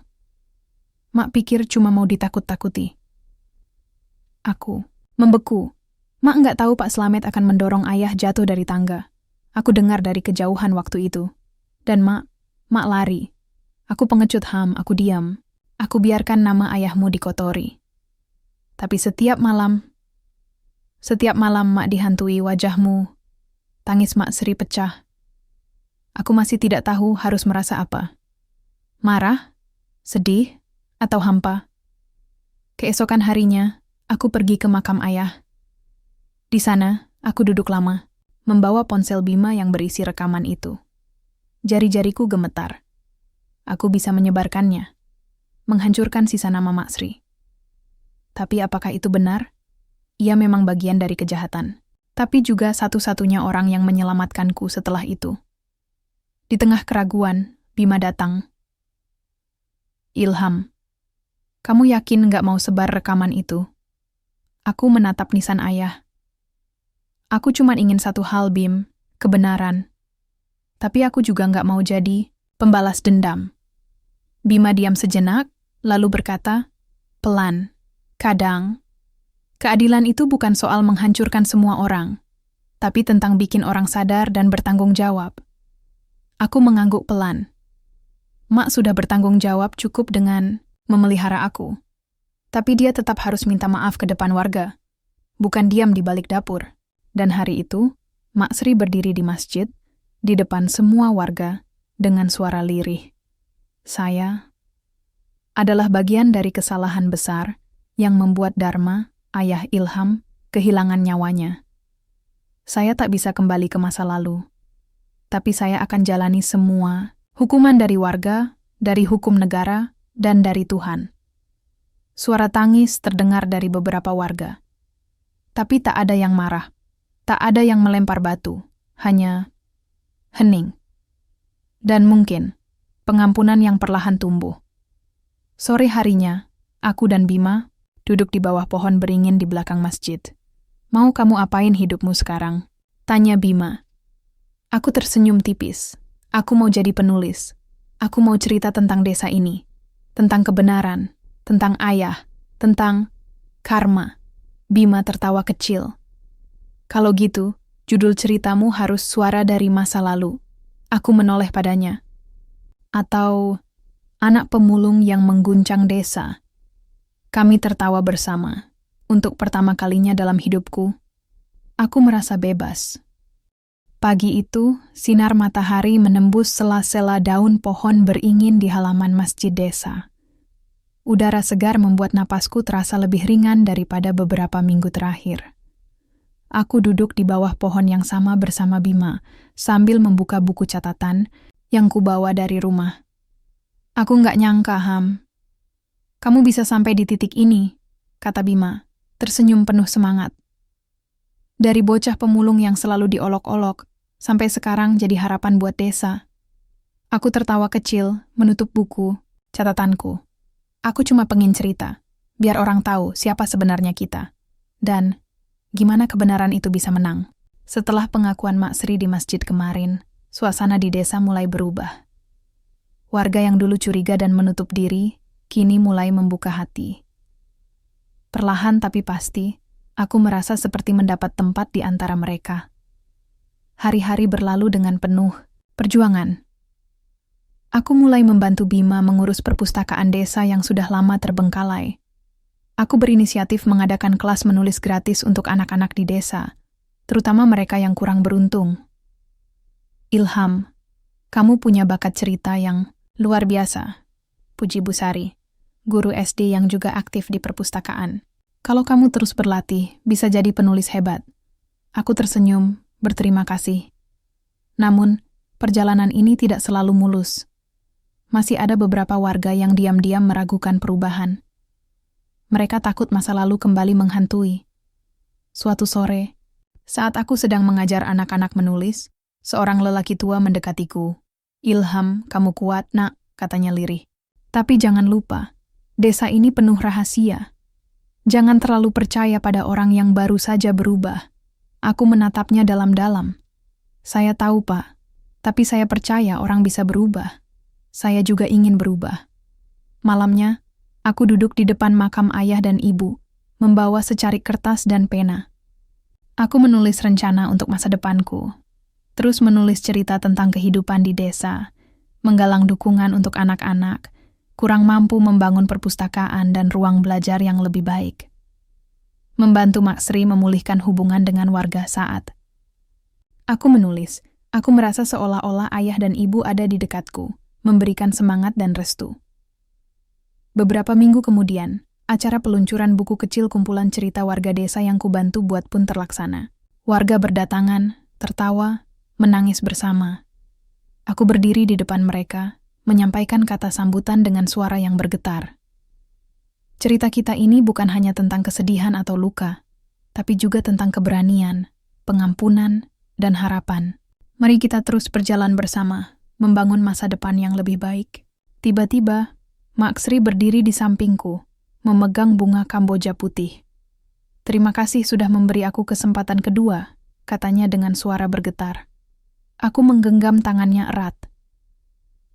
Speaker 1: Mak pikir cuma mau ditakut-takuti. Aku membeku. Mak nggak tahu Pak Slamet akan mendorong ayah jatuh dari tangga. Aku dengar dari kejauhan waktu itu. Dan Mak lari. Aku pengecut aku diam. Aku biarkan nama ayahmu dikotori. Tapi setiap malam Mak dihantui wajahmu. Tangis Mak Sri pecah. Aku masih tidak tahu harus merasa apa. Marah? Sedih? Atau hampa? Keesokan harinya, aku pergi ke makam ayah. Di sana, aku duduk lama, membawa ponsel Bima yang berisi rekaman itu. Jari-jariku gemetar. Aku bisa menyebarkannya, menghancurkan sisa nama Mak Sri. Tapi apakah itu benar? Ia memang bagian dari kejahatan. tapi juga satu-satunya orang yang menyelamatkanku setelah itu. Di tengah keraguan, Bima datang. Ilham, kamu yakin nggak mau sebar rekaman itu? Aku menatap nisan ayah. Aku cuma ingin satu hal, Bim, kebenaran. Tapi aku juga nggak mau jadi pembalas dendam. Bima diam sejenak, lalu berkata, pelan, kadang, keadilan itu bukan soal menghancurkan semua orang, tapi tentang bikin orang sadar dan bertanggung jawab. Aku mengangguk pelan. Mak sudah bertanggung jawab cukup dengan memelihara aku. Tapi dia tetap harus minta maaf ke depan warga, bukan diam di balik dapur. Dan hari itu, Mak Sri berdiri di masjid, di depan semua warga, dengan suara lirih. Saya adalah bagian dari kesalahan besar yang membuat Dharma, ayah Ilham, kehilangan nyawanya. Saya tak bisa kembali ke masa lalu, tapi saya akan jalani semua hukuman dari warga, dari hukum negara, dan dari Tuhan. Suara tangis terdengar dari beberapa warga. Tapi tak ada yang marah, tak ada yang melempar batu, hanya hening. Dan mungkin pengampunan yang perlahan tumbuh. Sore harinya, aku dan Bima duduk di bawah pohon beringin di belakang masjid. Mau kamu apain hidupmu sekarang? Tanya Bima. Aku tersenyum tipis. Aku mau jadi penulis. Aku mau cerita tentang desa ini. Tentang kebenaran. Tentang ayah. Tentang karma. Bima tertawa kecil. Kalau gitu, judul ceritamu harus suara dari masa lalu. Aku menoleh padanya. Atau anak pemulung yang mengguncang desa. Kami tertawa bersama. Untuk pertama kalinya dalam hidupku, aku merasa bebas. Pagi itu, sinar matahari menembus sela-sela daun pohon beringin di halaman masjid desa. Udara segar membuat napasku terasa lebih ringan daripada beberapa minggu terakhir. Aku duduk di bawah pohon yang sama bersama Bima, sambil membuka buku catatan yang kubawa dari rumah. Aku nggak nyangka, Ham. Kamu bisa sampai di titik ini, kata Bima, tersenyum penuh semangat. Dari bocah pemulung yang selalu diolok-olok, sampai sekarang jadi harapan buat desa. Aku tertawa kecil, menutup buku, catatanku. Aku cuma pengen cerita, biar orang tahu siapa sebenarnya kita. Dan gimana kebenaran itu bisa menang. Setelah pengakuan Mak Sri di masjid kemarin, suasana di desa mulai berubah. Warga yang dulu curiga dan menutup diri, kini mulai membuka hati. Perlahan tapi pasti, aku merasa seperti mendapat tempat di antara mereka. Hari-hari berlalu dengan penuh perjuangan. Aku mulai membantu Bima mengurus perpustakaan desa yang sudah lama terbengkalai. Aku berinisiatif mengadakan kelas menulis gratis untuk anak-anak di desa, terutama mereka yang kurang beruntung. Ilham, kamu punya bakat cerita yang luar biasa, puji Bu Sari, guru SD yang juga aktif di perpustakaan. Kalau kamu terus berlatih, bisa jadi penulis hebat. Aku tersenyum, berterima kasih. Namun, perjalanan ini tidak selalu mulus. Masih ada beberapa warga yang diam-diam meragukan perubahan. Mereka takut masa lalu kembali menghantui. Suatu sore, saat aku sedang mengajar anak-anak menulis, seorang lelaki tua mendekatiku. Ilham, kamu kuat, nak, katanya lirih. Tapi jangan lupa, desa ini penuh rahasia. Jangan terlalu percaya pada orang yang baru saja berubah. Aku menatapnya dalam-dalam. Saya tahu, Pak, tapi saya percaya orang bisa berubah. Saya juga ingin berubah. Malamnya, aku duduk di depan makam ayah dan ibu, membawa secarik kertas dan pena. Aku menulis rencana untuk masa depanku, terus menulis cerita tentang kehidupan di desa, menggalang dukungan untuk anak-anak, kurang mampu membangun perpustakaan dan ruang belajar yang lebih baik. Membantu Mak Sri memulihkan hubungan dengan warga saat aku menulis, aku merasa seolah-olah ayah dan ibu ada di dekatku, memberikan semangat dan restu. Beberapa minggu kemudian, acara peluncuran buku kecil kumpulan cerita warga desa yang kubantu buat pun terlaksana. Warga berdatangan, tertawa, menangis bersama. Aku berdiri di depan mereka, menyampaikan kata sambutan dengan suara yang bergetar. Cerita kita ini bukan hanya tentang kesedihan atau luka, tapi juga tentang keberanian, pengampunan, dan harapan. Mari kita terus berjalan bersama, membangun masa depan yang lebih baik. Tiba-tiba, Mak Sri berdiri di sampingku, memegang bunga kamboja putih. "Terima kasih sudah memberi aku kesempatan kedua," katanya dengan suara bergetar. Aku menggenggam tangannya erat.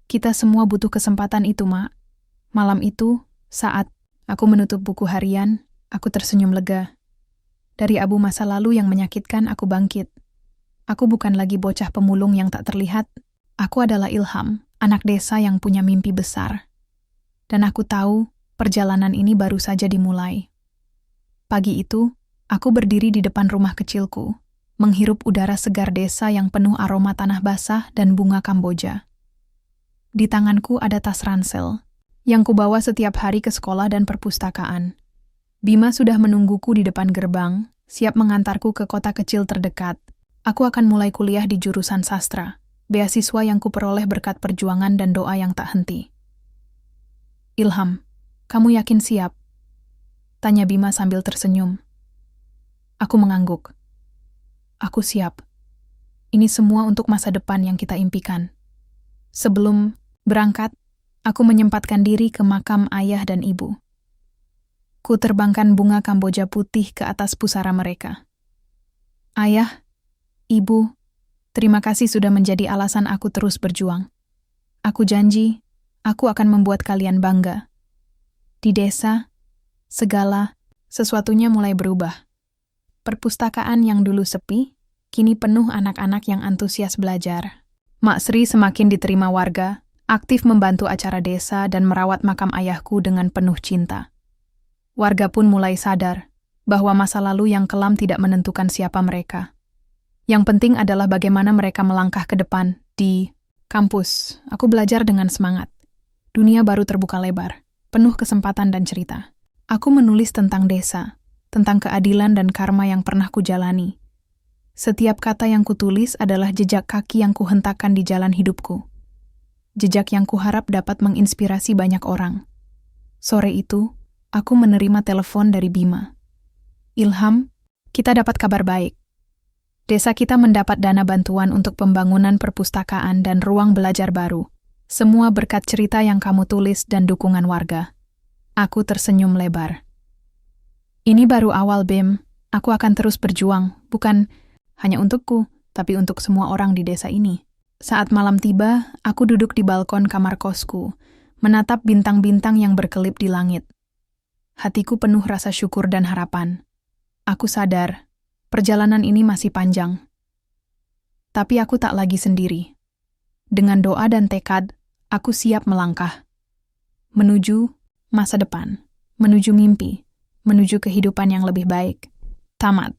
Speaker 1: "Kita semua butuh kesempatan itu, Mak." Malam itu, saat aku menutup buku harian, aku tersenyum lega. Dari abu masa lalu yang menyakitkan, aku bangkit. Aku bukan lagi bocah pemulung yang tak terlihat. Aku adalah Ilham, anak desa yang punya mimpi besar. Dan aku tahu perjalanan ini baru saja dimulai. Pagi itu, aku berdiri di depan rumah kecilku, menghirup udara segar desa yang penuh aroma tanah basah dan bunga kamboja. Di tanganku ada tas ransel, yang kubawa setiap hari ke sekolah dan perpustakaan. Bima sudah menungguku di depan gerbang, siap mengantarku ke kota kecil terdekat. Aku akan mulai kuliah di jurusan sastra, beasiswa yang kuperoleh berkat perjuangan dan doa yang tak henti. "Ilham, kamu yakin siap?" tanya Bima sambil tersenyum. Aku mengangguk. "Aku siap. Ini semua untuk masa depan yang kita impikan." Sebelum berangkat, aku menyempatkan diri ke makam ayah dan ibu. Ku terbangkan bunga kamboja putih ke atas pusara mereka. "Ayah, Ibu, terima kasih sudah menjadi alasan aku terus berjuang. Aku janji, aku akan membuat kalian bangga. Di desa, sesuatunya mulai berubah. Perpustakaan yang dulu sepi, kini penuh anak-anak yang antusias belajar. Mak Sri semakin diterima warga, aktif membantu acara desa dan merawat makam ayahku dengan penuh cinta. Warga pun mulai sadar bahwa masa lalu yang kelam tidak menentukan siapa mereka. Yang penting adalah bagaimana mereka melangkah ke depan. Di kampus, aku belajar dengan semangat. Dunia baru terbuka lebar, penuh kesempatan dan cerita. Aku menulis tentang desa, tentang keadilan dan karma yang pernah kujalani. Setiap kata yang kutulis adalah jejak kaki yang kuhentakkan di jalan hidupku. Jejak yang kuharap dapat menginspirasi banyak orang. Sore itu, aku menerima telepon dari Bima. "Ilham, kita dapat kabar baik. Desa kita mendapat dana bantuan untuk pembangunan perpustakaan dan ruang belajar baru. Semua berkat cerita yang kamu tulis dan dukungan warga." Aku tersenyum lebar. "Ini baru awal, Bim. Aku akan terus berjuang, bukan hanya untukku, tapi untuk semua orang di desa ini." Saat malam tiba, aku duduk di balkon kamar kosku, menatap bintang-bintang yang berkelip di langit. Hatiku penuh rasa syukur dan harapan. Aku sadar, perjalanan ini masih panjang. Tapi aku tak lagi sendiri. Dengan doa dan tekad, aku siap melangkah. Menuju masa depan, menuju mimpi, menuju kehidupan yang lebih baik. Tamat.